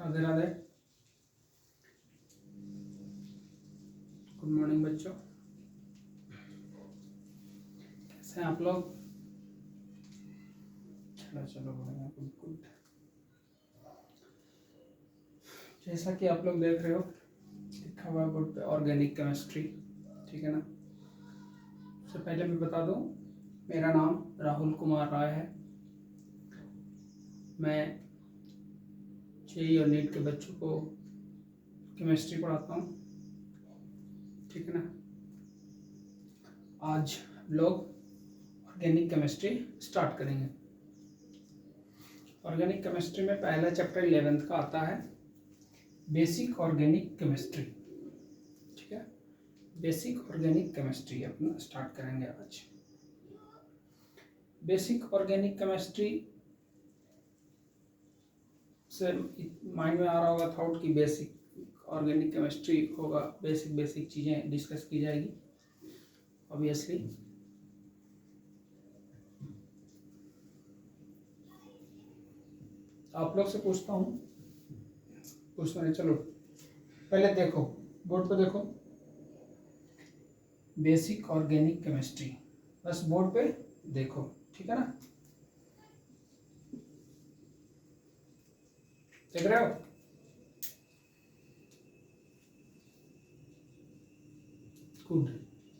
Radhe Radhe. Good morning बच्चों, कैसे हैं आप लोग? चलो बढ़िया, गुड गुड। जैसा कि आप लोग देख रहे हो लिखा हुआ बोर्ड पे ऑर्गेनिक केमिस्ट्री, ठीक है ना। सबसे पहले मैं बता दूं, मेरा नाम राहुल कुमार राय है। मैं जेईई और नीट के बच्चों को केमिस्ट्री पढ़ाता हूँ, ठीक है ना। आज लोग ऑर्गेनिक केमिस्ट्री स्टार्ट करेंगे। ऑर्गेनिक केमिस्ट्री में पहला चैप्टर 11th का आता है, बेसिक ऑर्गेनिक केमिस्ट्री, ठीक है। बेसिक ऑर्गेनिक केमिस्ट्री अपना स्टार्ट करेंगे आज। बेसिक ऑर्गेनिक केमिस्ट्री से माइंड में आ रहा होगा थॉट कि बेसिक ऑर्गेनिक केमिस्ट्री होगा, बेसिक चीज़ें डिस्कस की जाएगी ऑब्वियसली। आप लोग से पूछता हूँ, चलो पहले देखो बोर्ड पे, देखो बेसिक ऑर्गेनिक केमिस्ट्री, बस बोर्ड पे देखो, ठीक है ना। देख रहे हो? गुड,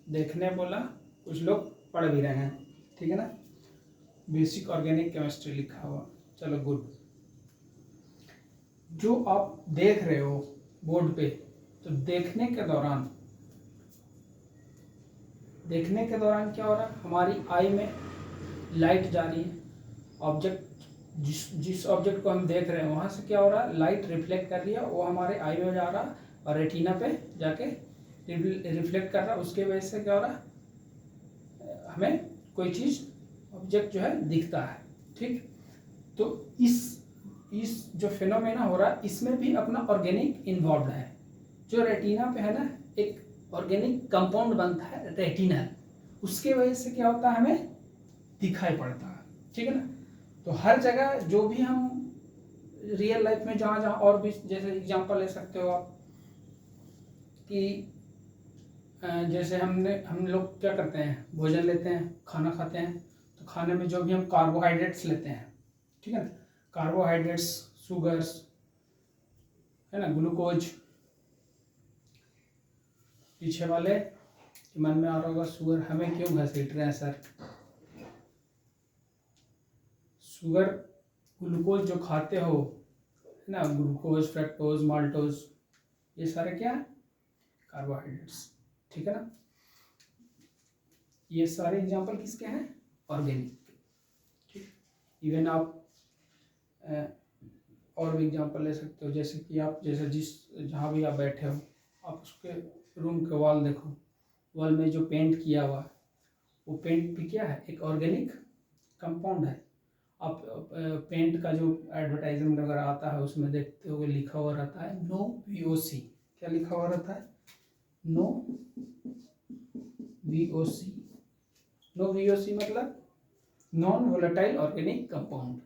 देखने बोला, कुछ लोग पढ़ भी रहे हैं, ठीक है ना। बेसिक ऑर्गेनिक केमिस्ट्री लिखा हुआ, चलो गुड। जो आप देख रहे हो बोर्ड पे, तो देखने के दौरान क्या हो रहा है, हमारी आई में लाइट जा रही है। ऑब्जेक्ट जिस ऑब्जेक्ट को हम देख रहे हैं वहां से क्या हो रहा है, लाइट रिफ्लेक्ट कर रही है, वो हमारे आई में जा रहा और रेटिना पे जाके रिफ्लेक्ट कर रहा। उसके वजह से क्या हो रहा, हमें कोई चीज ऑब्जेक्ट जो है दिखता है, ठीक। तो इस जो फिनोमेना हो रहा है, इसमें भी अपना ऑर्गेनिक इन्वॉल्व है। जो रेटिना पे है ना, एक ऑर्गेनिक कंपाउंड बनता है रेटिनल, उसके वजह से क्या होता है, हमें दिखाई पड़ता है, ठीक है ना। तो हर जगह जो भी हम रियल लाइफ में जहाँ और भी, जैसे एग्जांपल ले सकते हो आप कि जैसे हम लोग क्या करते हैं, भोजन लेते हैं, खाना खाते हैं, तो खाने में जो भी हम कार्बोहाइड्रेट्स लेते हैं, ठीक है ना, कार्बोहाइड्रेट्स, शुगर्स, है ना, ग्लूकोज। पीछे वाले मन में आ रहा होगा, शुगर हमें क्यों घसीट रहे हैं सर? शुगर, ग्लूकोज जो खाते हो, है ना, ग्लूकोज, फ्रक्टोज, माल्टोज, ये सारे क्या है, कार्बोहाइड्रेट्स, ठीक है ना। ये सारे एग्जांपल किसके हैं, ऑर्गेनिक, ठीक। इवन आप और भी एग्जांपल ले सकते हो, जैसे कि आप जहाँ भी आप बैठे हो, आप उसके रूम के वॉल देखो, वॉल में जो पेंट किया हुआ है, वो पेंट भी क्या है, एक ऑर्गेनिक कंपाउंड है। आप पेंट का जो एडवर्टाइजमेंट वगैरह आता है, उसमें देखते हो लिखा हुआ रहता है नो VOC। क्या लिखा हुआ रहता है, नो VOC। नो VOC मतलब नॉन वोलेटाइल ऑर्गेनिक कंपाउंड,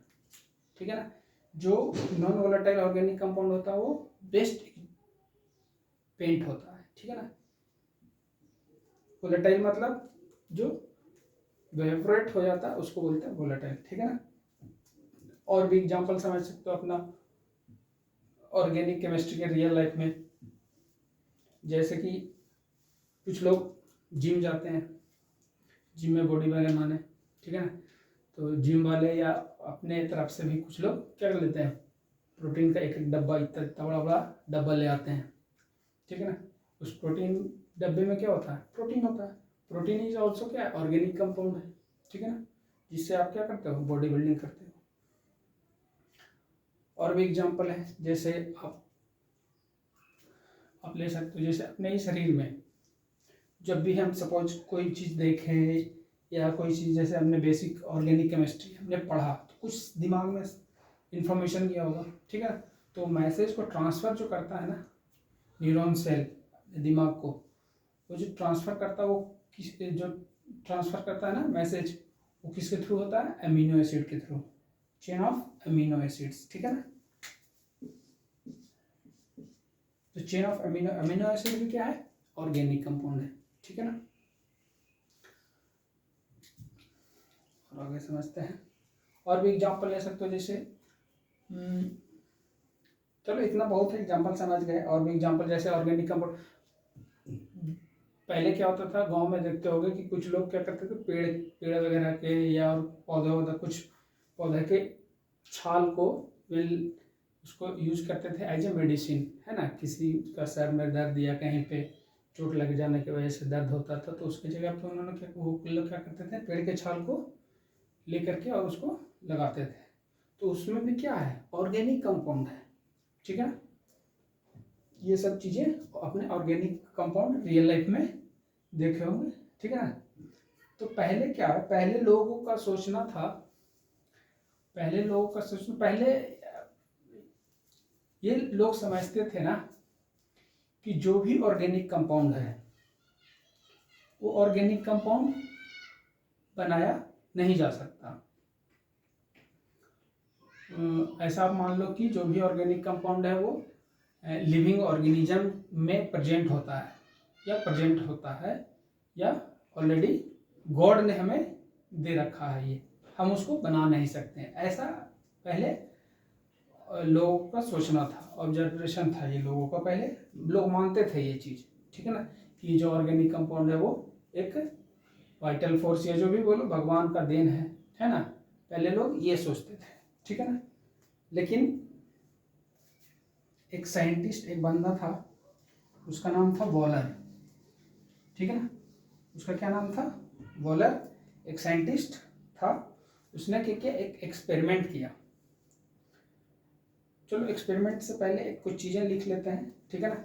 ठीक है ना। जो नॉन वोलेटाइल ऑर्गेनिक कंपाउंड होता है वो बेस्ट पेंट होता है, ठीक है ना। वोलेटाइल मतलब जो वेपोरेट हो जाता है उसको बोलते हैं वोलेटाइल, ठीक है ना। और भी एग्जांपल समझ सकते हो अपना ऑर्गेनिक केमिस्ट्री के रियल लाइफ में, जैसे कि कुछ लोग जिम जाते हैं, जिम में बॉडी बनाने, ठीक है ना। तो जिम वाले या अपने तरफ से भी कुछ लोग क्या कर लेते हैं, प्रोटीन का एक डब्बा, इतना बड़ा बड़ा डब्बा ले आते हैं, ठीक है ना। उस प्रोटीन डब्बे में क्या होता है, प्रोटीन होता है। प्रोटीन इज ऑल्सो क्या है, ऑर्गेनिक कंपाउंड है, ठीक है ना, जिससे आप क्या करते हो, बॉडी बिल्डिंग करते हो। और भी एग्जांपल है, जैसे आप ले सकते हो, जैसे अपने ही शरीर में जब भी हम सपोज कोई चीज़ देखें या कोई चीज़, जैसे हमने बेसिक ऑर्गेनिक केमिस्ट्री हमने पढ़ा, तो कुछ दिमाग में इंफॉर्मेशन गया होगा, ठीक है। तो मैसेज को ट्रांसफ़र जो करता है ना, न्यूरॉन सेल दिमाग को, वो जो ट्रांसफ़र करता है, वो जो ट्रांसफ़र करता है ना मैसेज, वो किसके थ्रू होता है, अमीनो एसिड के through, chain of amino acids, ठीक है ना। चेन ऑफ अमीनो एसिड भी क्या है, ऑर्गेनिक कंपाउंड है, ठीक है ना। और आगे समझते हैं, और भी एग्जांपल ले सकते हो, जैसे चलो इतना बहुत है, एग्जांपल समझ गए। और भी एग्जांपल जैसे ऑर्गेनिक कंपाउंड, पहले क्या होता था गांव में, देखते होगे कि कुछ लोग क्या करते थे, पेड़ वगैरह के या पौधे कुछ पौधे के छाल को उसको यूज करते थे एज ए मेडिसिन, है ना। किसी का सर में दर्द या कहीं पे चोट लग जाने की वजह से दर्द होता था, तो उसकी जगह पे उन्होंने वो लोग क्या करते थे, पेड़ के छाल को लेकर के और उसको लगाते थे। तो उसमें भी क्या है, ऑर्गेनिक कंपाउंड है, ठीक है ना। ये सब चीज़ें अपने ऑर्गेनिक कंपाउंड रियल लाइफ में देखे होंगे, ठीक है ना। तो पहले क्या है, पहले लोगों का सोचना पहले ये लोग समझते थे ना कि जो भी ऑर्गेनिक कंपाउंड है वो ऑर्गेनिक कंपाउंड बनाया नहीं जा सकता। ऐसा आप मान लो कि जो भी ऑर्गेनिक कंपाउंड है वो लिविंग ऑर्गेनिज्म में प्रेजेंट होता है या ऑलरेडी गॉड ने हमें दे रखा है, ये हम उसको बना नहीं सकते हैं। ऐसा पहले लोगों का सोचना था, ऑब्जर्वेशन था ये लोगों का, पहले लोग मानते थे ये चीज़, ठीक है ना, कि जो ऑर्गेनिक कंपाउंड है वो एक वाइटल फोर्स या जो भी बोलो भगवान का देन है ना। पहले लोग ये सोचते थे, ठीक है ना। लेकिन एक साइंटिस्ट, एक बंदा था, उसका नाम था वॉलर, ठीक है ना। उसका क्या नाम था, वॉलर, एक साइंटिस्ट था। उसने क्या किया, एक एक्सपेरिमेंट किया। चलो एक्सपेरिमेंट से पहले कुछ चीज़ें लिख लेते हैं, ठीक है ना।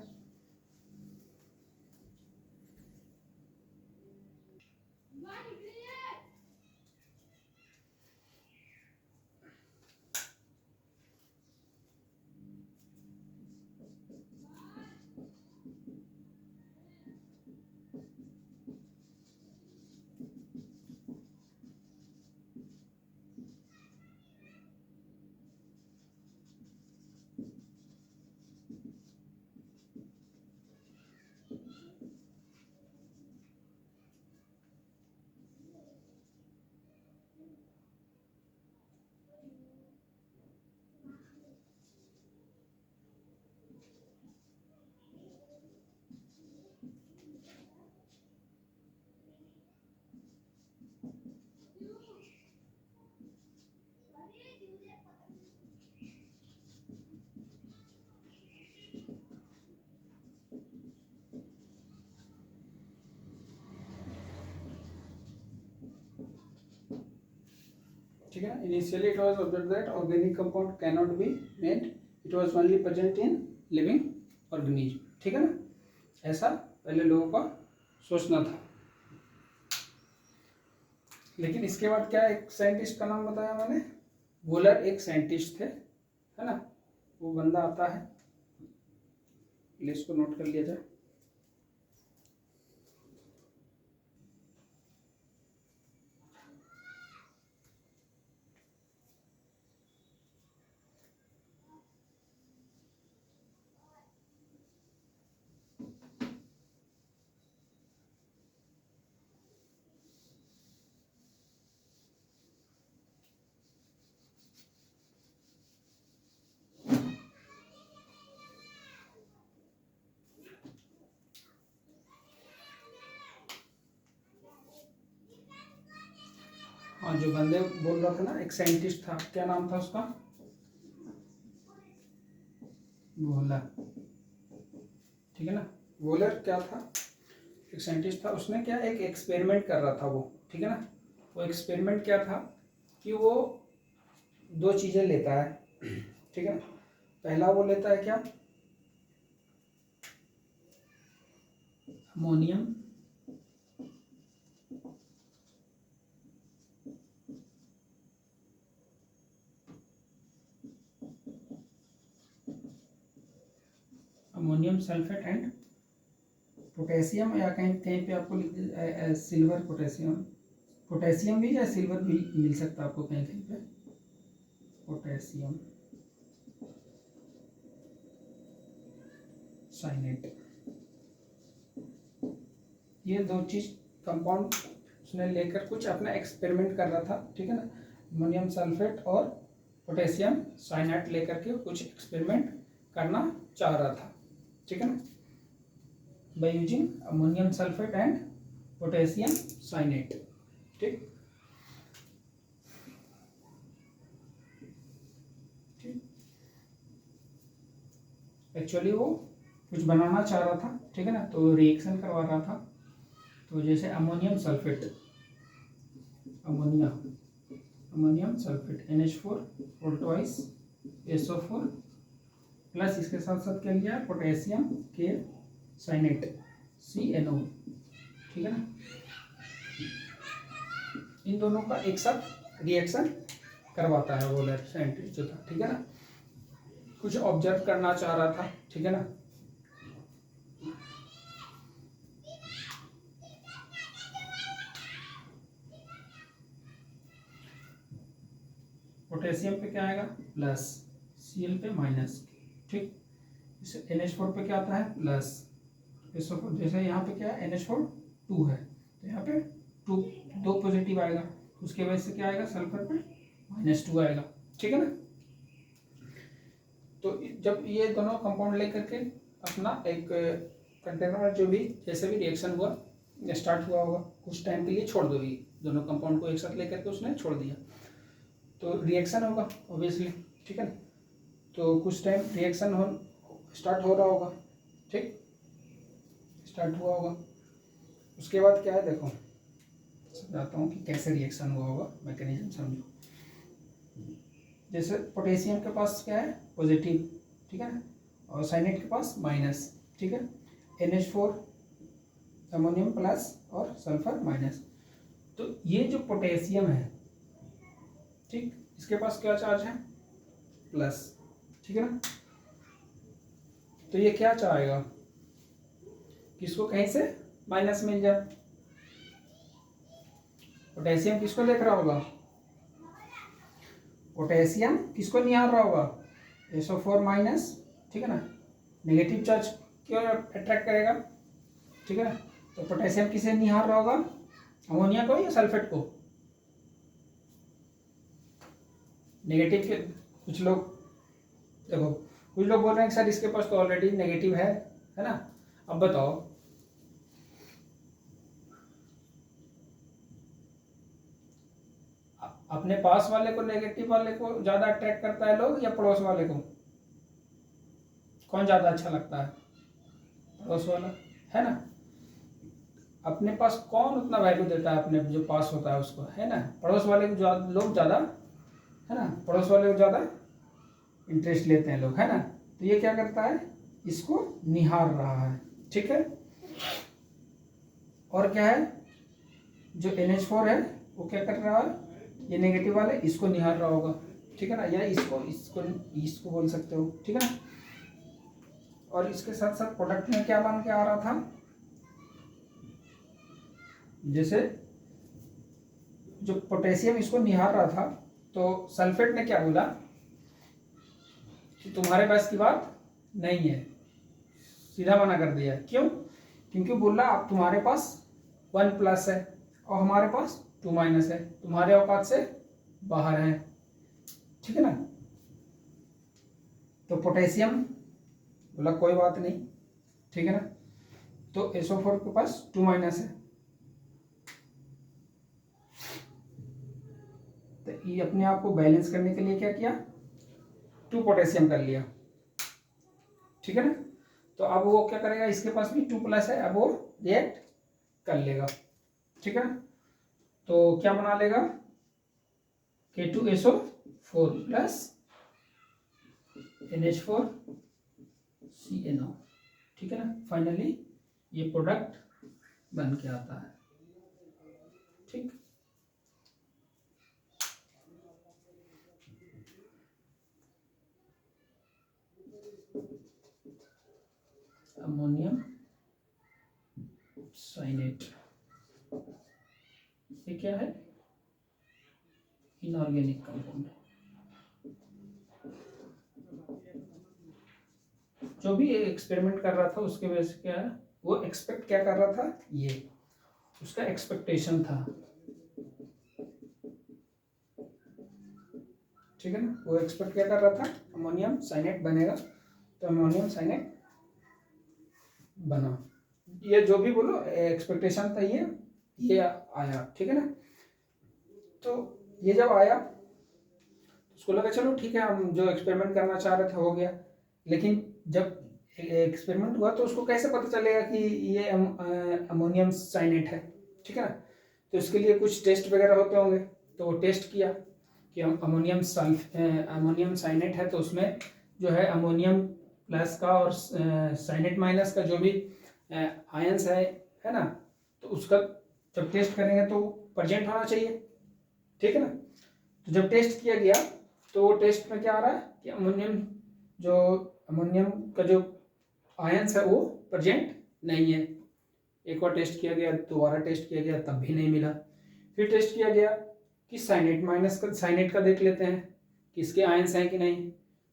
ठीक है ना। Initially it was observed that organic compound can not be made, it was only present in living organism, ठीक है ना। ऐसा पहले लोगों का सोचना था। लेकिन इसके बाद क्या, एक साइंटिस्ट का नाम बताया मैंने, वॉलर एक साइंटिस्ट थे, है ना। वो बंदा आता है, इसको नोट कर लिया जाए। हाँ, जो बंदे बोल रहा था ना, एक साइंटिस्ट था, क्या नाम था उसका, वॉलर, ठीक है ना। वॉलर क्या था, एक साइंटिस्ट था। उसने क्या, एक एक्सपेरिमेंट कर रहा था वो, ठीक है ना। वो एक्सपेरिमेंट क्या था कि वो दो चीज़ें लेता है, ठीक है ना। पहला वो लेता है क्या, अमोनियम सल्फेट एंड पोटेशियम, या कहीं कहीं पे आपको सिल्वर पोटेशियम भी या सिल्वर भी मिल सकता है आपको कहीं कहीं पे, साइनेट। ये दो चीज कंपाउंड उसने लेकर कुछ अपना एक्सपेरिमेंट कर रहा था, ठीक है ना, अमोनियम सल्फेट और पोटेशियम साइनेट लेकर के कुछ एक्सपेरिमेंट करना चाह रहा था, ठीक है ना, by using ammonium sulphate and potassium cyanate. ठीक, एक्चुअली वो कुछ बनाना चाह रहा था, ठीक है ना, तो रिएक्शन करवा रहा था। तो जैसे ammonium sulphate, ammonium sulphate NH4 और ट्वाइस SO4 प्लस इसके साथ साथ क्या लिया पोटेशियम के साइनेट CNO, ठीक है ना। इन दोनों का एक साथ रिएक्शन करवाता है वो साइंटिस्ट जो था, ठीक है ना, कुछ ऑब्जर्व करना चाह रहा था, ठीक है ना। पोटेशियम पे क्या आएगा प्लस, Cl पे माइनस, ठीक। इसे NH4 पे क्या आता है प्लस, SO4 जैसे यहाँ पे क्या है NH4 2 है तो यहाँ पे 2 दो पॉजिटिव आएगा, उसके वजह से क्या आएगा सल्फर पे -2 आएगा, ठीक है ना। तो जब ये दोनों कंपाउंड लेकर के अपना एक कंटेनर जो भी जैसे भी रिएक्शन हुआ स्टार्ट हुआ होगा, कुछ टाइम के लिए छोड़ दो, ये दोनों कंपाउंड को एक साथ लेकर के उसने छोड़ दिया तो रिएक्शन होगा ऑब्वियसली, ठीक है ना। तो कुछ टाइम रिएक्शन हो स्टार्ट हो रहा होगा, ठीक, स्टार्ट हुआ होगा। उसके बाद क्या है देखो समझाता हूँ कि कैसे रिएक्शन हुआ होगा, मैकेनिज्म समझो। जैसे पोटेशियम के पास क्या है पॉजिटिव, ठीक है ना, और साइनेट के पास माइनस, ठीक है, NH4 अमोनियम प्लस और सल्फर माइनस। तो ये जो पोटेशियम है, ठीक, इसके पास क्या चार्ज है प्लस, ठीक है ना। तो ये क्या चाहेगा कि इसको कहीं से माइनस मिल जाए। पोटेशियम किसको देख रहा होगा, पोटेशियम किसको निहार रहा होगा SO4 माइनस, ठीक है ना, नेगेटिव चार्ज क्यों अट्रैक्ट करेगा, ठीक है ना। तो पोटेशियम किसे निहार रहा होगा, अमोनिया को या सल्फेट को, नेगेटिव के। कुछ लोग देखो कुछ लोग बोल रहे हैं कि सर इसके पास तो ऑलरेडी नेगेटिव है ना। अब बताओ अपने पास वाले को नेगेटिव वाले को ज्यादा अट्रैक्ट करता है लोग या पड़ोस वाले को, कौन ज्यादा अच्छा लगता है, पड़ोस वाला, है ना। अपने पास कौन उतना वैल्यू देता है अपने जो पास होता है उसको, है ना, पड़ोस वाले को लोग ज्यादा, है ना, पड़ोस वाले को ज्यादा इंटरेस्ट लेते हैं लोग, है ना। तो ये क्या करता है इसको निहार रहा है, ठीक है। और क्या है जो NH4 है वो क्या कर रहा है, ये नेगेटिव वाले इसको निहार रहा होगा, ठीक है ना, या इसको इसको इसको बोल सकते हो, ठीक है ना। और इसके साथ साथ प्रोडक्ट में क्या बन के आ रहा था, जैसे जो पोटेशियम इसको निहार रहा था तो सल्फेट ने क्या बोला कि तुम्हारे पास की बात नहीं है, सीधा मना कर दिया। क्यों, क्योंकि बोला अब तुम्हारे पास 1 प्लस है और हमारे पास 2 माइनस है, तुम्हारे औकात से बाहर है, ठीक है ना। तो पोटेशियम बोला कोई बात नहीं, ठीक है ना। तो SO4 के पास 2 माइनस है, तो ये अपने आप को बैलेंस करने के लिए क्या किया 2 पोटेशियम कर लिया, ठीक है ना। तो अब वो क्या करेगा, इसके पास भी 2 प्लस है, अब वो रिएक्ट कर लेगा, ठीक है ना। तो क्या बना लेगा K2SO4 प्लस NH4 CNO, ठीक है ना। फाइनली ये प्रोडक्ट बन के आता है, ठीक। अमोनियम साइनेट ये क्या है, इनऑर्गेनिक कंपाउंड, जो भी एक्सपेरिमेंट कर रहा था उसके वजह से क्या है, वो एक्सपेक्ट क्या कर रहा था, ये उसका एक्सपेक्टेशन था, ठीक है ना। वो एक्सपेक्ट क्या कर रहा था, अमोनियम साइनेट बनेगा, तो अमोनियम साइनेट बना। ये जो भी बोलो एक्सपेक्टेशन था, ये आया, ठीक है ना। तो ये जब आया उसको लगा चलो ठीक है, हम जो एक्सपेरिमेंट करना चाह रहे थे हो गया। लेकिन जब एक्सपेरिमेंट हुआ तो उसको कैसे पता चलेगा कि ये अमोनियम साइनेट है, ठीक है ना। तो इसके लिए कुछ टेस्ट वगैरह होते होंगे, तो वो टेस्ट किया कि हम अमोनियम साइनेट है, तो उसमें जो है अमोनियम प्लस का और साइनेट माइनस का जो भी आयंस है ना, तो उसका जब टेस्ट करेंगे तो प्रेजेंट होना चाहिए, ठीक है ना। तो जब टेस्ट किया गया तो टेस्ट में क्या आ रहा है कि अमोनियम का जो आयंस है वो प्रेजेंट नहीं है। एक और टेस्ट किया गया, दोबारा टेस्ट किया गया, तब भी नहीं मिला। फिर टेस्ट किया गया कि साइनेट का देख लेते हैं कि इसके आयंस हैं कि नहीं।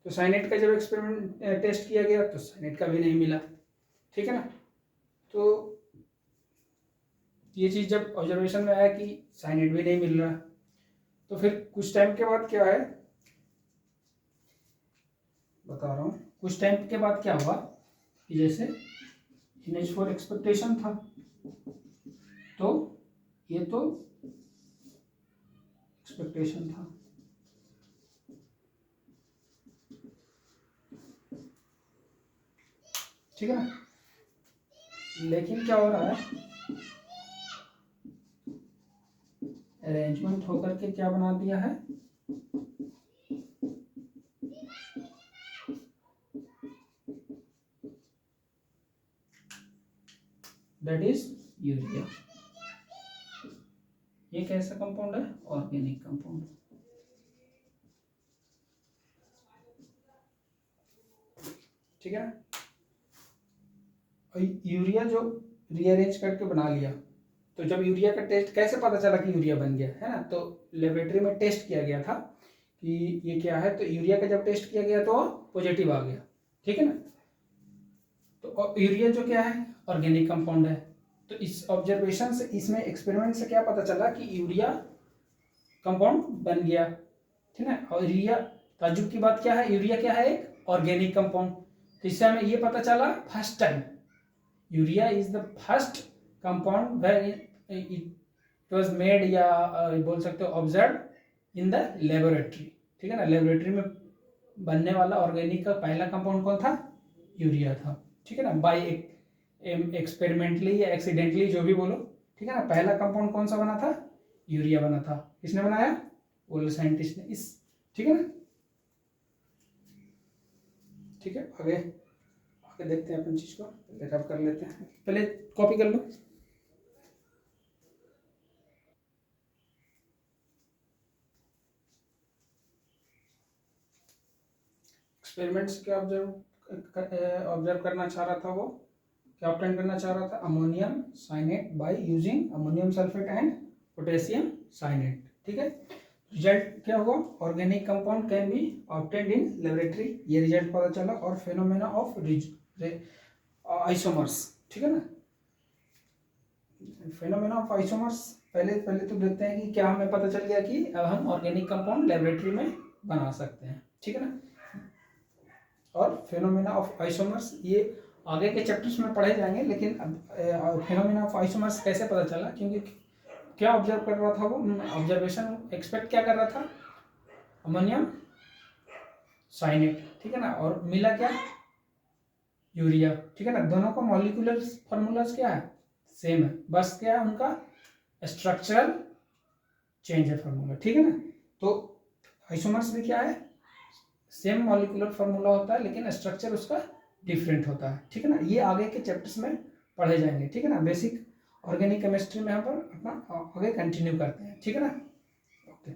तो साइनेट का जब एक्सपेरिमेंट टेस्ट किया गया तो साइनेट का भी नहीं मिला, ठीक है ना। तो ये चीज़ जब ऑब्जर्वेशन में आया कि साइनेट भी नहीं मिल रहा, तो फिर कुछ टाइम के बाद क्या है बता रहा हूँ। कुछ टाइम के बाद क्या हुआ कि जैसे NH4 एक्सपेक्टेशन था, तो ये तो एक्सपेक्टेशन था, ठीक है ना। लेकिन क्या हो रहा है, अरेंजमेंट होकर के क्या बना दिया है, दैट इज यूरिया। ये कैसा कंपाउंड है, ऑर्गेनिक कंपाउंड, ठीक है ना। और यूरिया जो रीअरेंज करके बना लिया, तो जब यूरिया का टेस्ट कैसे पता चला कि यूरिया बन गया है ना, तो लेबोरेटरी में टेस्ट किया गया था कि ये क्या है, तो यूरिया का जब टेस्ट किया गया तो पॉजिटिव आ गया, ठीक है ना। तो यूरिया जो क्या है, ऑर्गेनिक कंपाउंड है। तो इस ऑब्जर्वेशन से, इसमें एक्सपेरिमेंट से क्या पता चला कि यूरिया कंपाउंड बन गया, ठीक है। और यूरिया, ताज्जुब की बात क्या है, यूरिया क्या है, एक ऑर्गेनिक कंपाउंड। तो इससे हमें ये पता चला first time urea is the first compound when it was made, या बोल सकते हो ऑब्जर्व इन द लेबोरेटरी, ठीक है ना। लेबोरेटरी में बनने वाला ऑर्गेनिक का पहला कंपाउंड कौन था, यूरिया था, ठीक है ना। बाय एक्सपेरिमेंटली या एक्सीडेंटली जो भी बोलो, ठीक है ना। पहला कंपाउंड कौन सा बना था, यूरिया बना था। किसने बनाया, वो साइंटिस्ट ने, इस, ठीक है ना। ठीक है, आगे आगे देखते हैं अपन चीज को, पहले रब कर लेते हैं, पहले कॉपी कर लो। एक्सपेरिमेंट्स क्या ऑब्जर्व करना चाह रहा था, वो क्या ऑब्टेन करना चाह रहा था, ammonium cyanate by using ammonium sulphate and potassium cyanate, ठीक है। रिजल्ट क्या हुआ, organic compound can be obtained in laboratory, ये रिजल्ट पता चला। और फेनोमेना ऑफ आइसोमर्स, ठीक है ना। फेनोमेना ऑफ आइसोमर्स, पहले पहले तो देखते हैं कि क्या हमें पता चल गया कि अब हम ऑर्गेनिक कंपाउंड लेबोरेटरी में बना सकते हैं, ठीक है ना। और फेनोमेना ऑफ आइसोमर्स ये आगे के चैप्टर्स में पढ़े जाएंगे, लेकिन अब फेनोमेना ऑफ आइसोमर्स कैसे पता चला, क्योंकि क्या ऑब्जर्व कर रहा था वो, ऑब्जर्वेशन एक्सपेक्ट क्या कर रहा था, अमोनियम साइनेट, ठीक है ना। और मिला क्या, यूरिया, ठीक है ना। दोनों का मॉलिक्यूलर फॉर्मूलाज क्या है, सेम है, बस क्या है उनका स्ट्रक्चरल चेंज है फॉर्मूला, ठीक है ना। तो आइसोमर्स में क्या है, सेम मॉलिक्यूलर फॉर्मूला होता है लेकिन स्ट्रक्चर उसका डिफरेंट होता है, ठीक है ना। ये आगे के चैप्टर्स में पढ़े जाएंगे, ठीक है ना। बेसिक ऑर्गेनिक केमिस्ट्री में यहाँ पर अपना आगे कंटिन्यू करते हैं, ठीक है ना। ओके,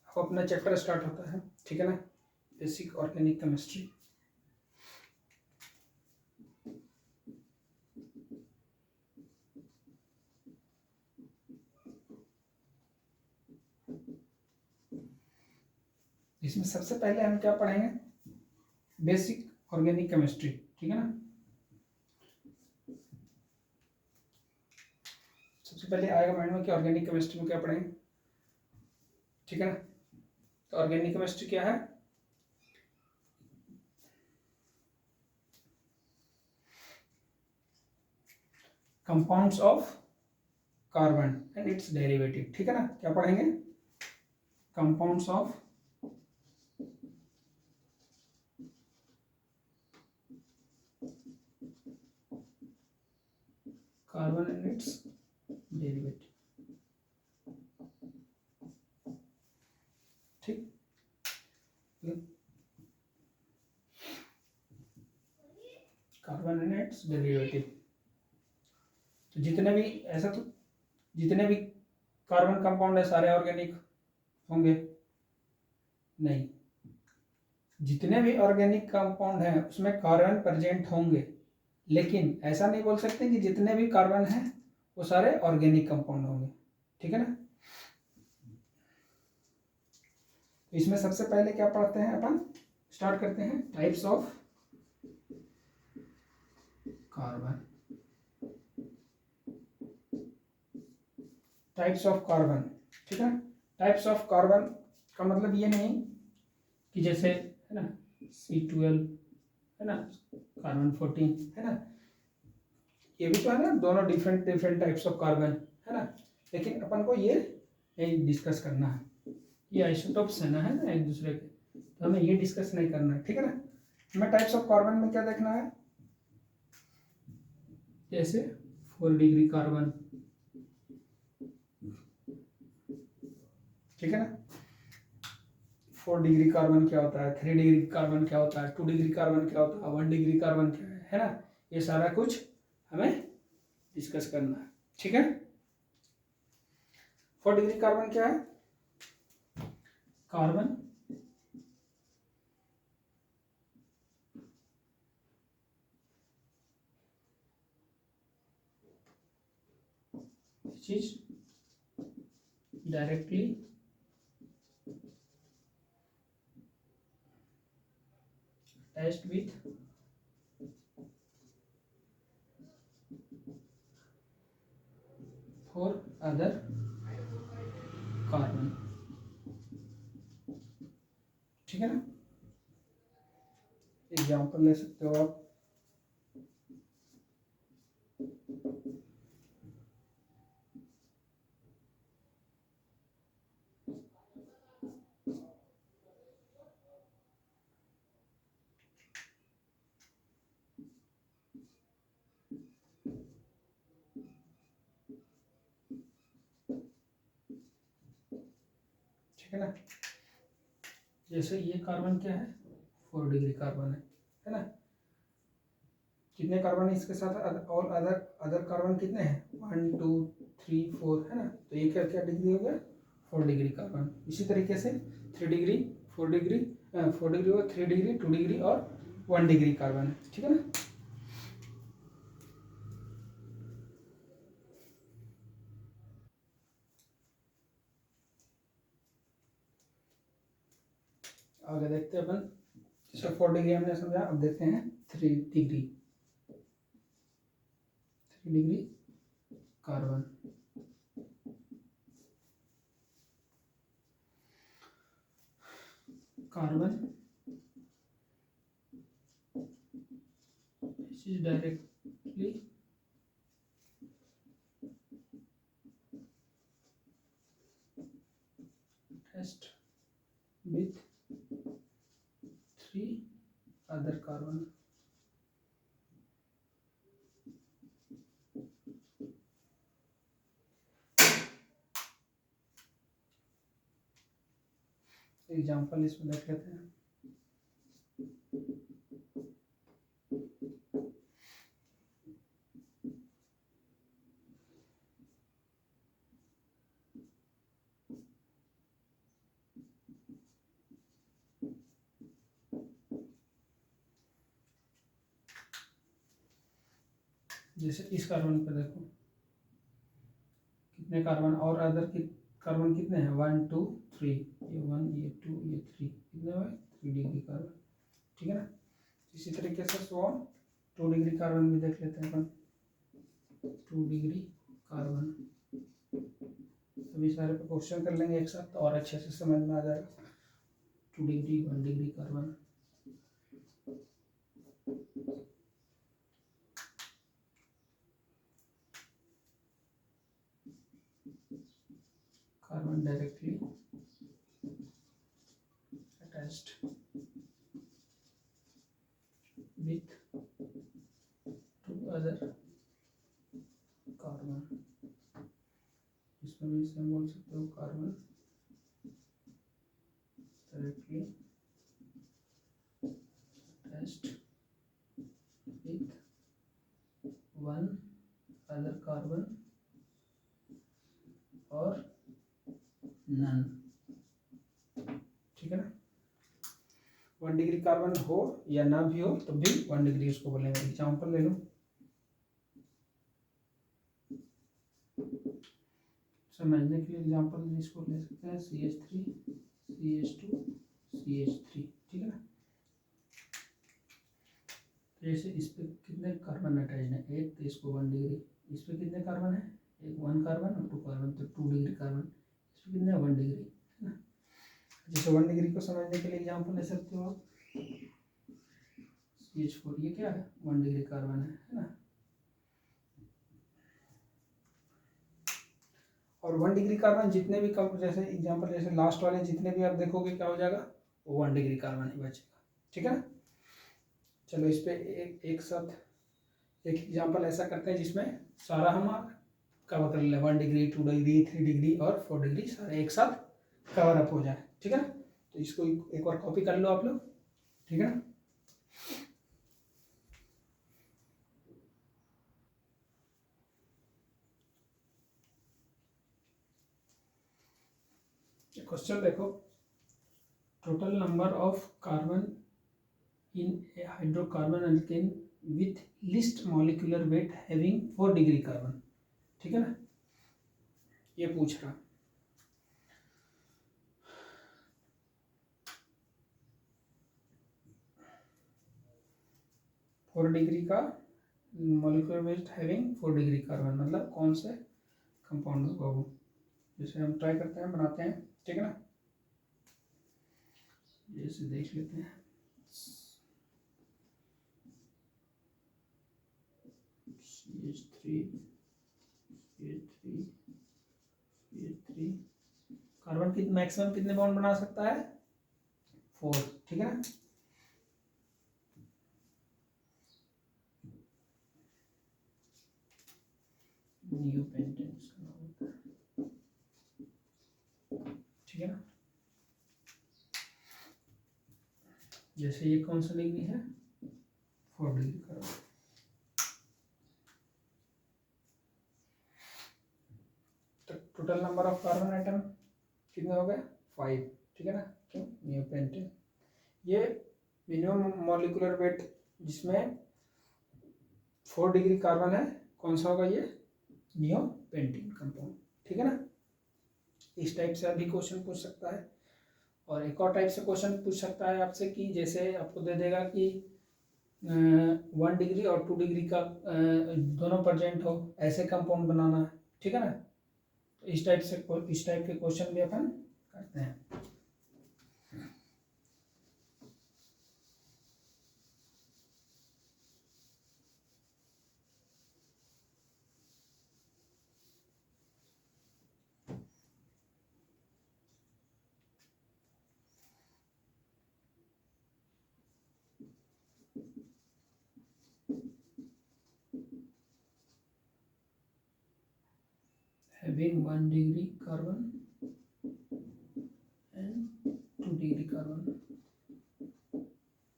अब अपना चैप्टर स्टार्ट होता है, ठीक है ना, बेसिक ऑर्गेनिक केमिस्ट्री। इसमें सबसे पहले हम क्या पढ़ेंगे, बेसिक ऑर्गेनिक केमिस्ट्री, ठीक है ना। सबसे पहले आएगा माइंड में कि ऑर्गेनिक केमिस्ट्री में क्या पढ़ेंगे, ठीक है ना। तो ऑर्गेनिक केमिस्ट्री क्या है, compounds of carbon and it's derivative, ठीक है ना। क्या पढ़ेंगे, compounds of carbon and it's derivative, ठीक। कार्बन एंड इट्स डेरिवेटिव, तो जितने भी ऐसा, तो जितने भी कार्बन कंपाउंड है सारे ऑर्गेनिक होंगे, नहीं, जितने भी ऑर्गेनिक कंपाउंड हैं उसमें कार्बन प्रेजेंट होंगे, लेकिन ऐसा नहीं बोल सकते कि जितने भी कार्बन हैं वो सारे ऑर्गेनिक कंपाउंड होंगे, ठीक है ना। तो इसमें सबसे पहले क्या पढ़ते हैं अपन, स्टार्ट करते हैं types of carbon. Types of carbon, ठीक है। टाइप्स ऑफ कार्बन का मतलब ये नहीं कि जैसे है ना C12 है ना, कार्बन 14 है ना, ये भी तो है ना, दोनों different different types of carbon है ना, लेकिन अपन को ये डिस्कस करना है, ये आइसोटोप्स है ना एक दूसरे के, तो हमें ये डिस्कस नहीं करना है, ठीक है ना। हमें टाइप्स ऑफ कार्बन में क्या देखना है, जैसे 4 डिग्री कार्बन, ठीक है ना। 4 डिग्री कार्बन क्या होता है, 3 डिग्री कार्बन क्या होता है, 2 डिग्री कार्बन क्या होता है, 1 डिग्री कार्बन क्या है ना, ये सारा कुछ हमें डिस्कस करना है, ठीक है। 4 डिग्री कार्बन क्या है, carbon which is directly attached with four other carbon, ठीक है ना। एग्जाम्पल ले सकते हो आप, ठीक है ना। जैसे ये कार्बन क्या है, 4 डिग्री कार्बन है ना, कितने कार्बन है इसके साथ, और अदर अदर कार्बन कितने हैं, 1 2 3 4 है ना, तो ये क्या क्या डिग्री हो गया, 4 डिग्री कार्बन। इसी तरीके से 3 डिग्री 4 डिग्री 4 डिग्री होगा, 3 डिग्री 2 डिग्री और 1 डिग्री कार्बन है, ठीक है ना। आगे देखते हैं अपन, जैसे 4 डिग्री हमने समझा, अब देखते हैं 3 degree, 3 degree carbon, carbon which is directly attached with 3 other carbon, example इसमें देख लेते हैं। जैसे इस कार्बन पे देखो कितने कार्बन और अदर की कार्बन कितने हैं, 1 2 3, ये 1 ये 2 ये 3, कितने हुए 3 डिग्री कार्बन, ठीक है ना। इसी तरीके से 2 डिग्री कार्बन भी देख लेते हैं अपन, 2 डिग्री कार्बन, अभी सारे पे क्वेश्चन कर लेंगे एक साथ तो और अच्छे से समझ में आ जाएगा। 2 degree, 1 degree carbon, carbon directly attached with 2 other carbon, इसमें भी सेम बोल सकते हो, carbon directly attached with 1 other carbon और नन, ठीक है ना। 1 डिग्री कार्बन हो या ना भी हो तब भी 1 डिग्री उसको बोलेंगे। एग्जाम्पल ले लो, समझने के लिए एग्जाम्पल इसको ले सकते हैं, CH3 CH2 CH3, ठीक है ना। जैसे इस पे कितने कार्बन अटैच है, एक, तो इसको 1 डिग्री, इस पे कितने कार्बन है, एक 1 कार्बन और 2 कार्बन, तो 2 डिग्री कार्बन, इस पे कितने 1 डिग्री, है ना। जैसे 1 डिग्री को समझने के लिए एग्जाम्पल ले सकते हो आप, CH4, ये क्या है 1 डिग्री कार्बन है ना। और 1 डिग्री कार्बन जितने भी कम, जैसे एग्जाम्पल जैसे लास्ट वाले जितने भी आप देखोगे क्या हो जाएगा, वो 1 डिग्री कार्बन ही बचेगा, ठीक है ना। चलो इस पे एक साथ एक एग्जाम्पल ऐसा करते हैं जिसमें सारा हम कवर कर लें, 1 डिग्री 2 डिग्री 3 डिग्री और 4 डिग्री सारे एक साथ कवर अप हो जाए, ठीक है ना। तो इसको एक और कॉपी कर लो आप लोग, ठीक है ना। क्वेश्चन देखो, total number of carbon in A hydrocarbon alkane with list molecular weight having 4 degree carbon, ठीक है ना, ये पूछ रहा। फोर डिग्री का molecular weight having 4 degree carbon, मतलब कौन से कंपाउंड होगा वो, जैसे हम ट्राई करते हैं बनाते हैं, ठीक है ना। जैसे देख लेते हैं, CH3 CH3 CH3, कार्बन की मैक्सिमम कितने बॉन्ड बना सकता है, 4, ठीक है ना। नियोपेंटेन इसका नाम होता है, ठीक है ना। जैसे ये कौन सा डिग्री है, 4 डिग्री कार्बन, तो total number of carbon atom कितने हो गए, 5, ठीक है ना। क्यों, नियोपेंटेन, ये मिनिमम मॉलिक्यूलर वेट जिसमें 4 डिग्री कार्बन है, कौन सा होगा ये, नियोपेंटेन कंपाउंड, ठीक है ना। इस टाइप से अभी क्वेश्चन पूछ सकता है। और एक और टाइप से क्वेश्चन पूछ सकता है आपसे कि जैसे आपको दे देगा कि 1 डिग्री और 2 डिग्री का दोनों प्रेजेंट हो, ऐसे कंपाउंड बनाना है, ठीक है ना। तो इस टाइप के क्वेश्चन भी अपन करते हैं। Having 1 degree carbon and 2 degree carbon,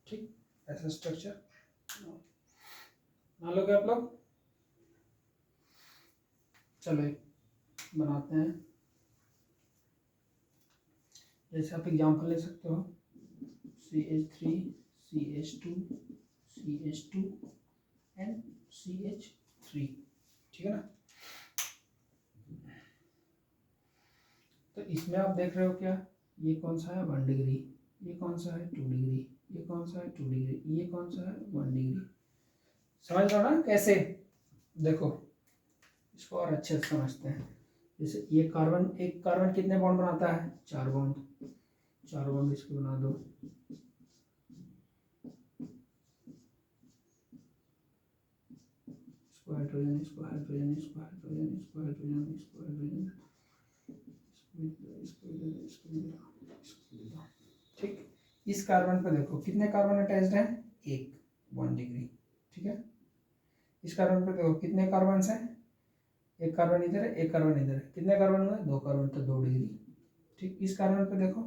ठीक, ऐसा स्ट्रक्चर मान लोगे आप लोग। चलो एक बनाते हैं, जैसे आप एग्जाम्पल ले सकते हो, CH3 CH2 CH2 and CH3, ठीक है ना। तो इसमें आप देख रहे हो क्या, ये कौन सा है 1 डिग्री, ये कौन सा है 2 डिग्री, ये कौन सा है 2 डिग्री, ये कौन सा है 1 डिग्री। समझ रहे हो ना कैसे? देखो इसको और अच्छे से समझते हैं। जैसे ये कार्बन, एक कार्बन कितने बॉन्ड बनाता है, 4 बॉन्ड, 4 बॉन्ड इसको बना दो। इसको हाइड्रोजन, इसको हाइड्रोजन, इसको हाइड्रोजन, इसको हाइड्रोजन, इसको हाइड्रोजन, ठीक। इस कार्बन पे देखो कितने कार्बन अटैच्ड हैं, एक, 1 डिग्री, ठीक है। इस कार्बन पे देखो कितने कार्बन हैं, एक कार्बन इधर है, एक कार्बन इधर है, कितने कार्बन हुए, 2 कार्बन, तो 2 डिग्री, ठीक। इस कार्बन पे देखो,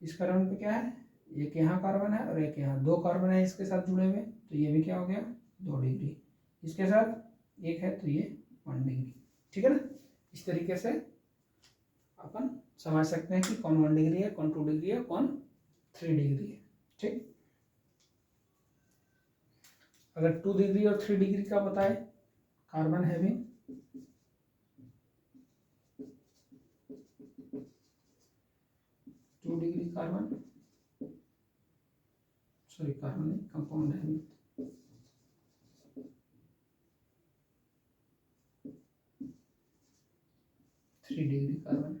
इस कार्बन पे क्या है, एक यहाँ कार्बन है और एक यहाँ, 2 कार्बन है इसके साथ जुड़े हुए, तो ये भी क्या हो गया 2 डिग्री, इसके साथ एक है तो ये 1 डिग्री, ठीक है ना। इस तरीके से अपन समझ सकते हैं कि कौन 1 डिग्री है, कौन 2 डिग्री है, कौन 3 डिग्री है, ठीक। अगर 2 डिग्री और 3 डिग्री का बताए, carbon having 2 degree carbon, sorry carbon नहीं, compound having 3 degree carbon,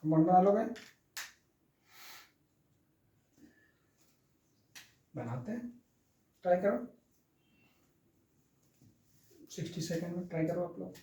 compound बना लोगे, बनाते हैं, ट्राई करो, 60 सेकेंड में ट्राई करो आप लोग।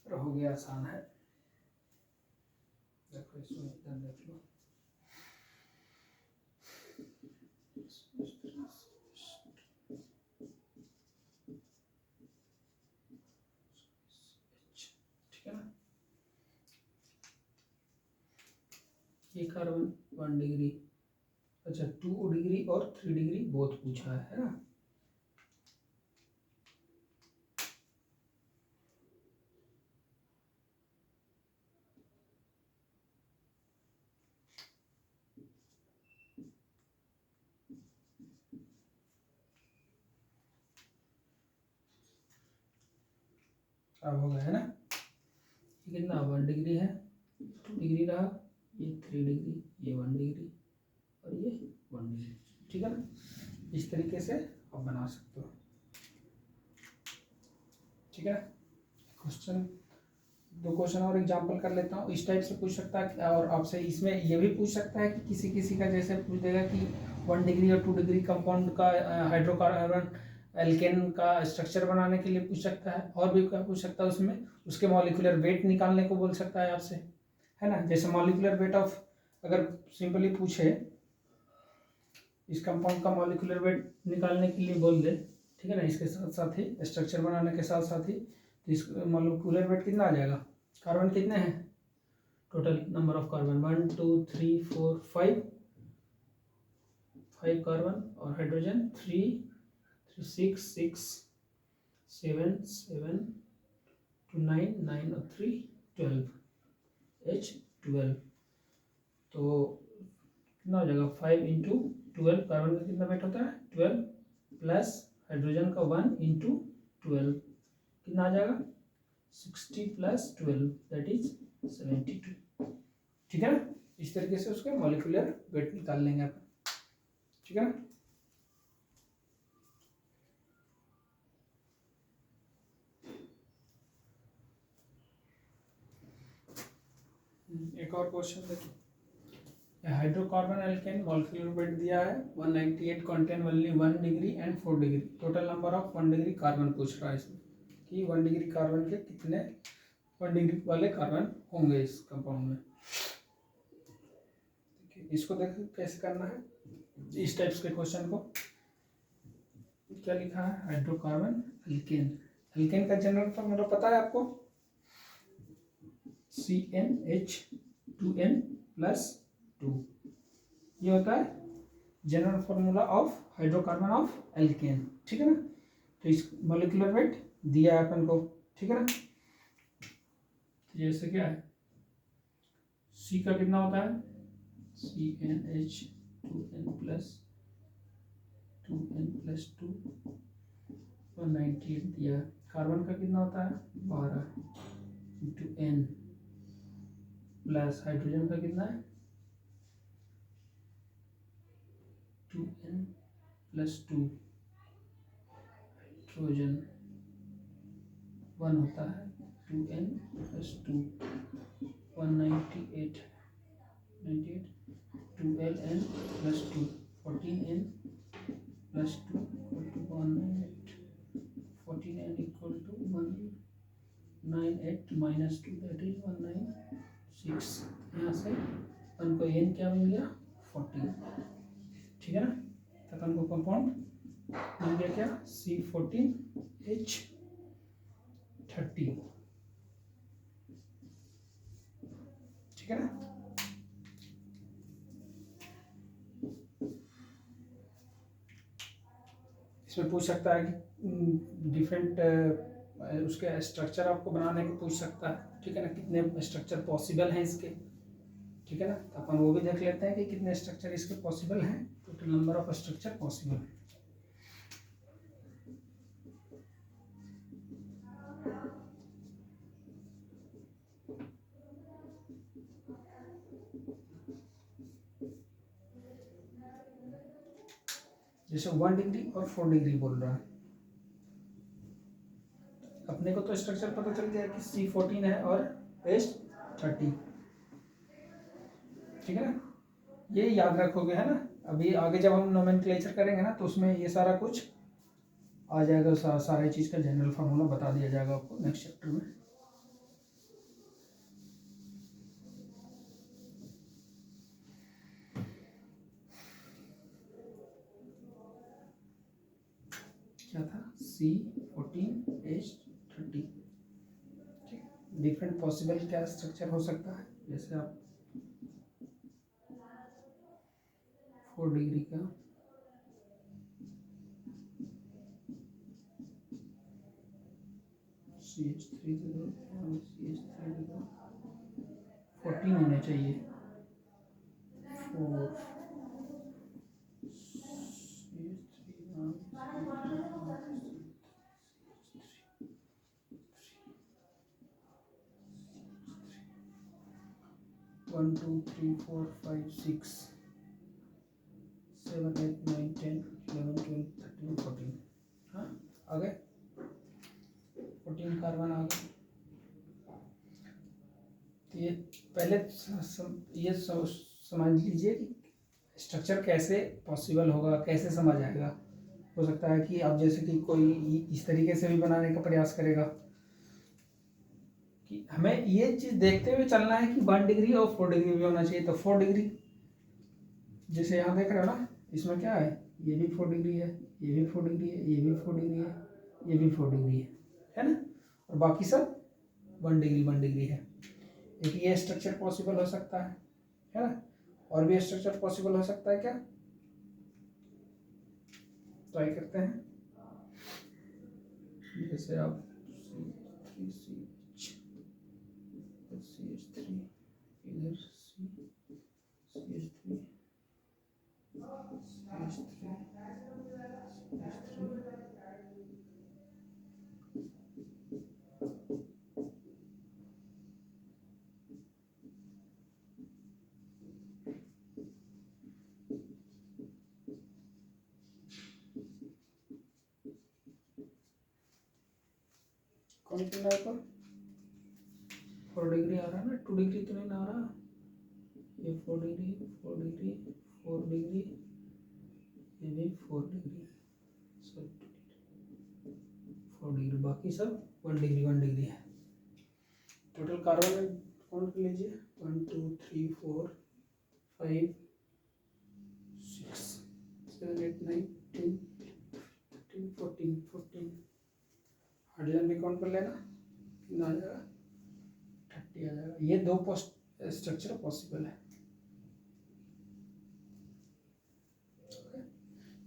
हो गया, आसान है, देखो इसमें इधर देख लो, ठीक है ना। ये कार्बन 1 डिग्री, अच्छा 2 डिग्री और 3 डिग्री बोथ पूछा है ना। अब हो गया है ना, ये कितना 1 डिग्री है, 2 डिग्री रहा, ये 3 डिग्री, ये 1 डिग्री और ये 1 डिग्री, ठीक है ना। इस तरीके से आप बना सकते हो, ठीक है। क्वेश्चन, 2 क्वेश्चन और एग्जांपल कर लेता हूँ, इस टाइप से पूछ सकता है, और आपसे इसमें ये भी पूछ सकता है कि किसी किसी का जैसे पूछ देगा कि 1 डिग्री और 2 डिग्री कंपाउंड का हाइड्रोकार्बन एल्केन का स्ट्रक्चर बनाने के लिए पूछ सकता है, और भी क्या पूछ सकता है उसमें, उसके मॉलिक्यूलर वेट निकालने को बोल सकता है आपसे, है ना। जैसे मॉलिक्यूलर वेट ऑफ, अगर सिंपली पूछे इस कंपाउंड का मॉलिक्यूलर वेट निकालने के लिए बोल दे, ठीक है ना, इसके साथ साथ ही स्ट्रक्चर बनाने के साथ साथ ही, तो इस मॉलिक्यूलर वेट कितना आ जाएगा, कार्बन कितने हैं, total number of carbon 1 2 3 4 5 carbon, और हाइड्रोजन 3 6 6 7 7 2 9 9 और 3 12 H12, तो कितना हो जाएगा 5 इंटू 12, कार्बन का कितना वेट होता है 12, प्लस हाइड्रोजन का 1 इंटू 12, कितना आ जाएगा 60 प्लस 12 दैट इज 72, ठीक है ना। इस तरीके से उसके मॉलिक्यूलर वेट निकाल लेंगे अपन, ठीक है ना। एक और क्वेश्चन देखिए, हाइड्रोकार्बन एल्केन मॉलिक्यूलर वेट दिया है 198, contain only 1 degree and 4 degree, total number of 1 degree carbon पूछ रहा है इसमें, कि 1 डिग्री कार्बन के कितने 1 डिग्री वाले कार्बन होंगे इस कंपाउंड में। इसको देखो कैसे करना है, इस टाइप्स के क्वेश्चन को। क्या लिखा है, हाइड्रोकार्बन एल्केन। एल्केन का जनरल फॉर्मूला पता है आपको, CnH2n+2, ये होता है general formula of hydrocarbon of alkene, ठीक है ना। तो इस मॉलिक्यूलर वेट दिया है अपन को, ठीक है ना। तो जैसे क्या है, C का कितना होता है, CnH2n+2 198 दिया है। कार्बन का कितना होता है 12 × n प्लस हाइड्रोजन का कितना है 2n+2, हाइड्रोजन 1 होता है 2n+2 198 2ln+2 14n+2 = 198 14n = 198 - 2 that is 196। यहाँ से अपन को n क्या मिल गया 14, ठीक है ना। तो अपन को कंपाउंड मिल गया क्या C14H30, ठीक है ना। इसमें पूछ सकता है कि डिफरेंट उसके स्ट्रक्चर आपको बनाने के पूछ सकता है, ठीक है ना, कितने स्ट्रक्चर पॉसिबल हैं इसके, ठीक है ना। तो अपन वो भी देख लेते हैं कि कितने स्ट्रक्चर इसके पॉसिबल हैं, total number of structure possible. जैसे 1 डिग्री और 4 डिग्री बोल रहा है, अपने को तो स्ट्रक्चर पता चल गया कि C14 है और H30, ठीक है ना। ये याद रखोगे, है ना। अभी आगे जब हम नोमेनक्लेचर करेंगे ना तो उसमें ये सारा कुछ आ जाएगा, सारे चीज़ का जनरल फार्मूला बता दिया जाएगा आपको नेक्स्ट चैप्टर में। क्या था C14H30, ठीक। डिफरेंट पॉसिबल क्या स्ट्रक्चर हो सकता है, जैसे आप 4 डिग्री का CH3 दे दो, CH3 दे दो, 14 होने चाहिए 4 1 2 3 4 5 6 7 8 9 10 11 12 13 14, हाँ आ गए 14 कार्बन आ गए। तो ये पहले ये समझ लीजिए कि स्ट्रक्चर कैसे पॉसिबल होगा, कैसे समझ आएगा। हो सकता है कि आप जैसे कि कोई इस तरीके से भी बनाने का प्रयास करेगा कि हमें ये चीज़ देखते हुए चलना है कि 1 डिग्री और 4 डिग्री भी होना चाहिए। तो 4 डिग्री जैसे यहाँ देख रहे हो ना, इसमें क्या है, ये भी 4 डिग्री है, ये भी 4 डिग्री है, ये भी 4 डिग्री है, ये भी 4 डिग्री है ना। और बाकी सब 1 डिग्री है। एक ये स्ट्रक्चर पॉसिबल हो सकता है ना। और भी स्ट्रक्चर पॉसिबल हो सकता है क्या, ट्राई करते हैं। जैसे आप CH3 इधर CH3 कौन सा है तो 4 डिग्री आ रहा है ना, 2 डिग्री तो नहीं आ रहा। ये 4 डिग्री 4 डिग्री 4 डिग्री, ये भी 4 डिग्री, सॉरी 4 डिग्री, बाकी सब 1 डिग्री है। टोटल कार्बन काउंट कर लीजिए 1 2 3 4 5 6 7 8 9 10 13 14 हाइड्रोजन भी काउंट कर लेना, कितना आ जाएगा 30 आ जाएगा। ये दो स्ट्रक्चर पॉसिबल है।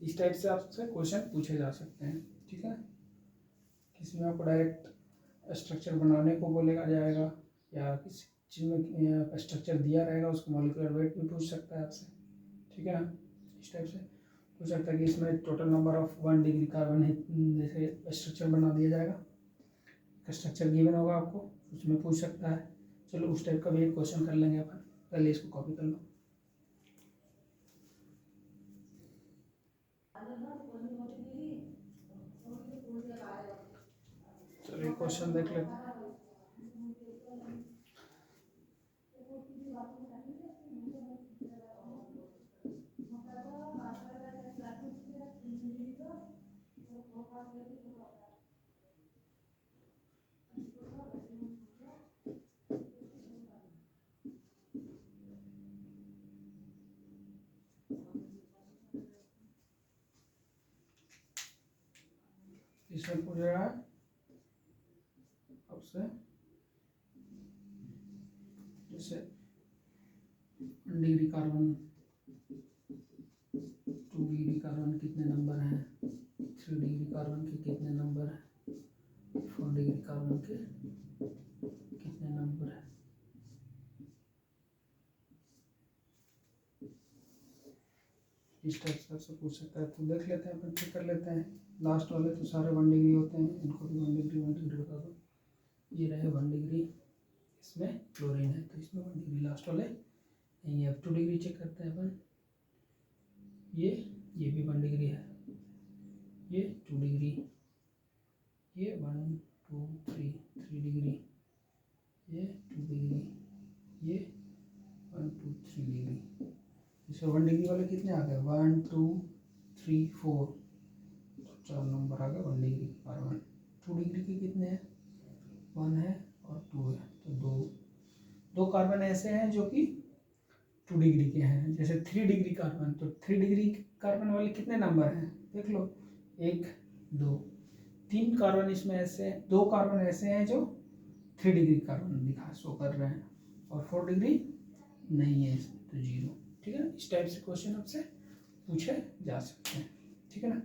इस टाइप से आपसे क्वेश्चन पूछे जा सकते हैं, ठीक है। किसी में आपको डायरेक्ट स्ट्रक्चर बनाने को बोलेगा जाएगा, या किसी चीज़ में स्ट्रक्चर दिया रहेगा उसको मॉलिक्यूलर वेट भी पूछ सकता है आपसे, ठीक है ना। इस टाइप से पूछ सकता है कि इसमें total number of 1 degree carbon है, जैसे स्ट्रक्चर बना दिया जाएगा, स्ट्रक्चर गिवन होगा आपको, उसमें पूछ सकता है। चलो उस टाइप का भी एक क्वेश्चन कर लेंगे अपन, पहले इसको कॉपी कर लो। चलिए क्वेश्चन देख लेते हैं। इसमें पूछ रहा है आपसे, जैसे 1 डिग्री कार्बन, 2 डिग्री कार्बन कितने नंबर हैं, 3 डिग्री कार्बन के कितने नंबर हैं, 4 डिग्री कार्बन के कितने नंबर हैं। इस टाइप से आपसे पूछ सकता है, तो देख लेते हैं अपन, चेक कर लेते हैं। लास्ट वाले तो सारे 1 डिग्री होते हैं, इनको भी 1 डिग्री बता दो। ये रहे 1 डिग्री, इसमें क्लोरीन है तो इसमें 1 डिग्री लास्ट वाले। ये अब 2 डिग्री चेक करते हैं अपन, ये भी 1 डिग्री है, ये 2 डिग्री, ये 1 2 3 डिग्री, ये 2 डिग्री, ये 1 2 3 डिग्री। इसमें 1 डिग्री वाले कितने आ गए, 1 2 3 4, तो 4 नंबर आ गए 1 डिग्री कार्बन। 2 डिग्री के कितने हैं, 1 है और 2 है, तो दो कार्बन ऐसे हैं जो कि 2 डिग्री के हैं। जैसे 3 डिग्री कार्बन, तो 3 डिग्री कार्बन वाले कितने नंबर हैं देख लो, 1 2 3 कार्बन इसमें ऐसे हैं, 2 कार्बन ऐसे हैं जो 3 डिग्री कार्बन दिखा शो कर रहे हैं, और 4 डिग्री नहीं है इसमें, तो 0, ठीक है ना। इस टाइप से क्वेश्चन आपसे पूछे जा सकते हैं, ठीक है ना।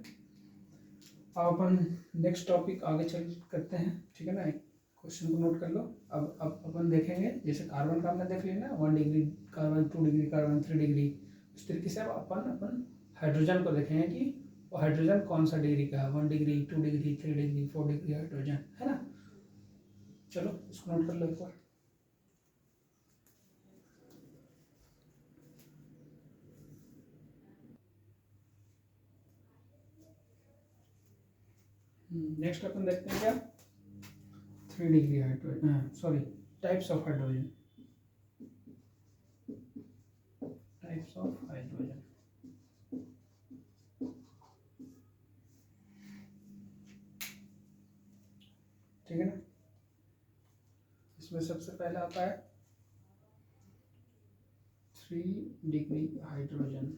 अब अपन नेक्स्ट टॉपिक आगे चल करते हैं, ठीक है ना। क्वेश्चन को नोट कर लो। अब अपन देखेंगे, जैसे कार्बन का हमने देख लिया ना, 1 degree carbon, 2 degree carbon, 3 degree, उस तरीके से अब अपन हाइड्रोजन को देखेंगे कि वो हाइड्रोजन कौन सा डिग्री का है, 1 degree, 2 degree, 3 degree, 4 degree hydrogen, है ना। चलो इसको नोट कर लो एक बार। नेक्स्ट अपन देखते हैं क्या, 3 degree hydrogen, sorry, types of hydrogen, types of hydrogen. ठीक है ना। इसमें सबसे पहला आता है 3 degree hydrogen.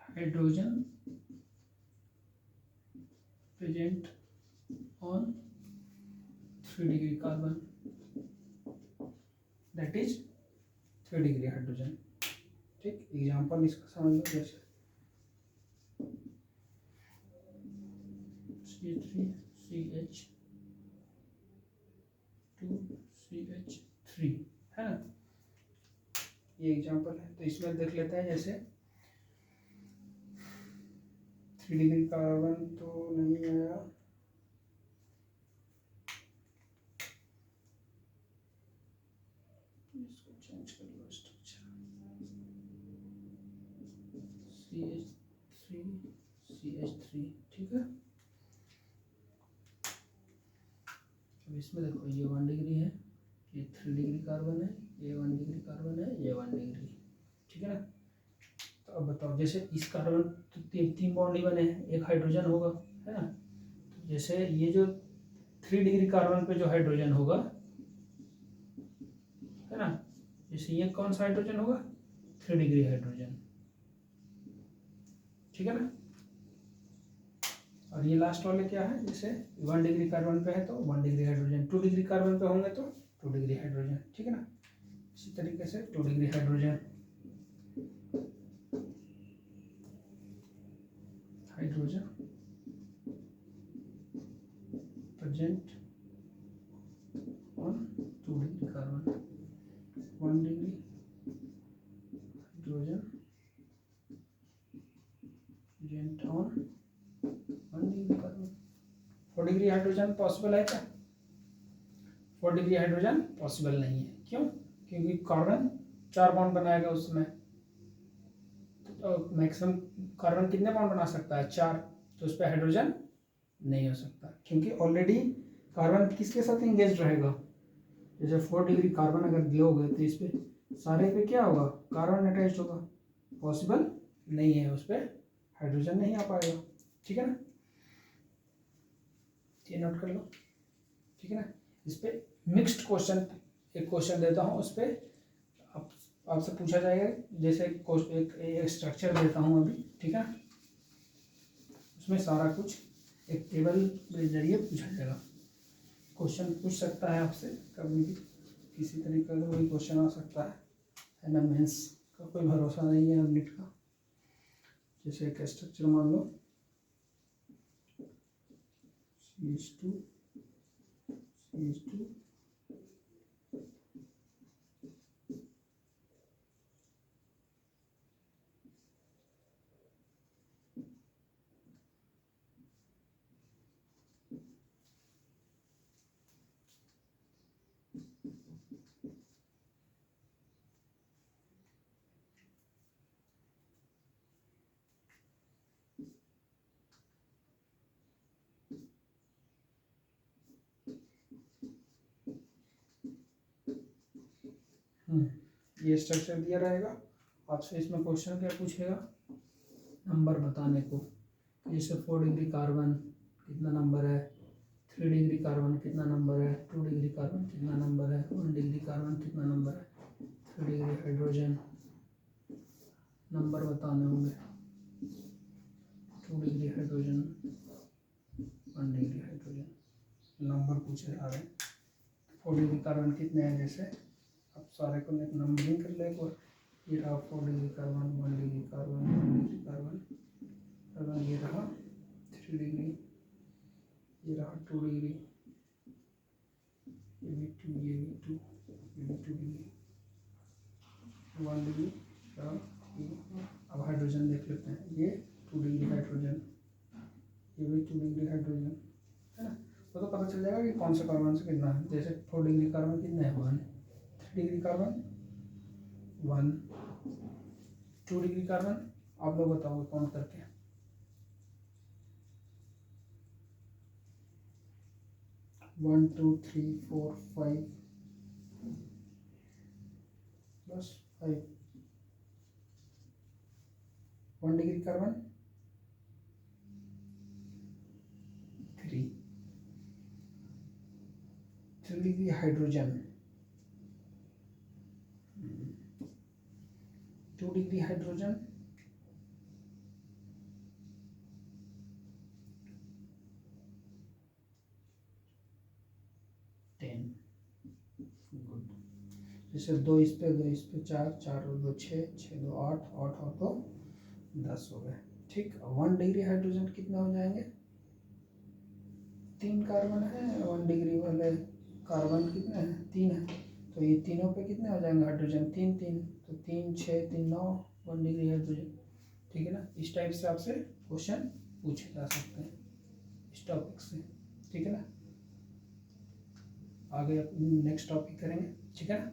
Hydrogen present on 3 degree carbon, that is 3 degree hydrogen. ठीक, एग्जाम्पल इसका समझ लो, जैसे C3CH2CH3 है ना, ये एग्जाम्पल है। तो इसमें देख लेते हैं, जैसे 3 डिग्री कार्बन तो नहीं आया, इसको चेंज कर लो स्ट्रक्चर, CH3CH3, ठीक है। अब इसमें देखो, ये 1 डिग्री है, ये 3 डिग्री कार्बन है, ये 1 डिग्री कार्बन है, ये 1 डिग्री, ठीक है ना। तो अब बताओ, जैसे इस कार्बन तो तीन बॉन्ड ही बने हैं, एक हाइड्रोजन होगा, है ना। तो जैसे ये जो 3 डिग्री कार्बन पे जो हाइड्रोजन होगा, है ना, जैसे ये कौन सा हाइड्रोजन होगा, 3 डिग्री हाइड्रोजन, ठीक है ना। और ये लास्ट वाले क्या है, जैसे 1 डिग्री कार्बन पे है तो 1 डिग्री हाइड्रोजन, 2 डिग्री कार्बन पे होंगे तो 2 डिग्री हाइड्रोजन, ठीक है ना। इसी तरीके से 2 degree hydrogen, present on 2 degree carbon, 1 degree hydrogen present on 1 degree carbon. 4 degree hydrogen possible है क्या? 4 डिग्री हाइड्रोजन पॉसिबल नहीं है, क्यों? क्योंकि कार्बन 4 बॉन्ड बनाएगा उसमें, तो मैक्सिमम कार्बन कितने बॉन्ड बना सकता है, 4, तो उस पर हाइड्रोजन नहीं हो सकता, क्योंकि ऑलरेडी कार्बन किसके साथ इंगेज रहेगा। जैसे 4 डिग्री कार्बन अगर लोगे तो इस पे सारे पे क्या होगा, कार्बन अटैच होगा, पॉसिबल नहीं है, उस पर हाइड्रोजन नहीं आ पाएगा, ठीक है ना। ये नोट कर लो, ठीक है ना। इस पे मिक्स्ड क्वेश्चन, एक क्वेश्चन देता हूँ, उस पर आपसे पूछा जाएगा, जैसे एक स्ट्रक्चर देता हूँ अभी, ठीक है। उसमें सारा कुछ एक टेबल के जरिए पूछा जाएगा, क्वेश्चन पूछ सकता है आपसे कभी भी, किसी तरीके का कोई क्वेश्चन आ सकता है ना। मेंस का कोई भरोसा नहीं है, नीट का। जैसे एक स्ट्रक्चर मान लो CH2 CH2 ये स्ट्रक्चर दिया रहेगा, आपसे इसमें क्वेश्चन क्या पूछेगा, नंबर बताने को। जैसे 4 डिग्री कार्बन कितना नंबर है, 3 डिग्री कार्बन कितना नंबर है, 2 डिग्री कार्बन कितना नंबर है, 1 डिग्री कार्बन कितना नंबर है, 3 डिग्री हाइड्रोजन नंबर बताने होंगे, 2 degree hydrogen, 1 degree hydrogen number पूछे जा रहे हैं। 4 डिग्री कार्बन कितने हैं, जैसे अब सारे को एक नंबरिंग कर ले एक बार। ये रहा 4 degree carbon, 1 degree carbon, 1 degree carbon, ये रहा 3 डिग्री, ये रहा 2 डिग्री, ये भी 2, ये भी 2, ये भी 2 डिग्री, 1 डिग्री। अब हाइड्रोजन देख लेते हैं, ये 2 डिग्री हाइड्रोजन, ये भी 2 डिग्री हाइड्रोजन, है ना। वो तो पता चल जाएगा कि कौन सा कार्बन से कितना है। जैसे 4 डिग्री कार्बन कितना है, 1, 3 डिग्री कार्बन 1, 2 डिग्री कार्बन, आप लोग बताओगे काउंट करके। 1 2 3 4 5 बस 5। 1 degree carbon 3, 3 degree hydrogen 2 degree hydrogen 10। Good. जैसे 2 इस पे 4, 4 और 2 6, 6 2 8, 8 और 2 10 हो गए, ठीक। 1 डिग्री हाइड्रोजन कितने हो जाएंगे, 3 कार्बन है, 1 डिग्री वाले कार्बन कितने हैं, 3 है, तो ये तीनों पे कितने हो जाएंगे हाइड्रोजन, 3 3, तो 3 6 3 9, 1 डिग्री हाइड्रोजन, ठीक है ना। इस टाइप से आपसे क्वेश्चन पूछे जा सकते हैं इस टॉपिक से, ठीक है ना। आगे नेक्स्ट टॉपिक करेंगे, ठीक है ना।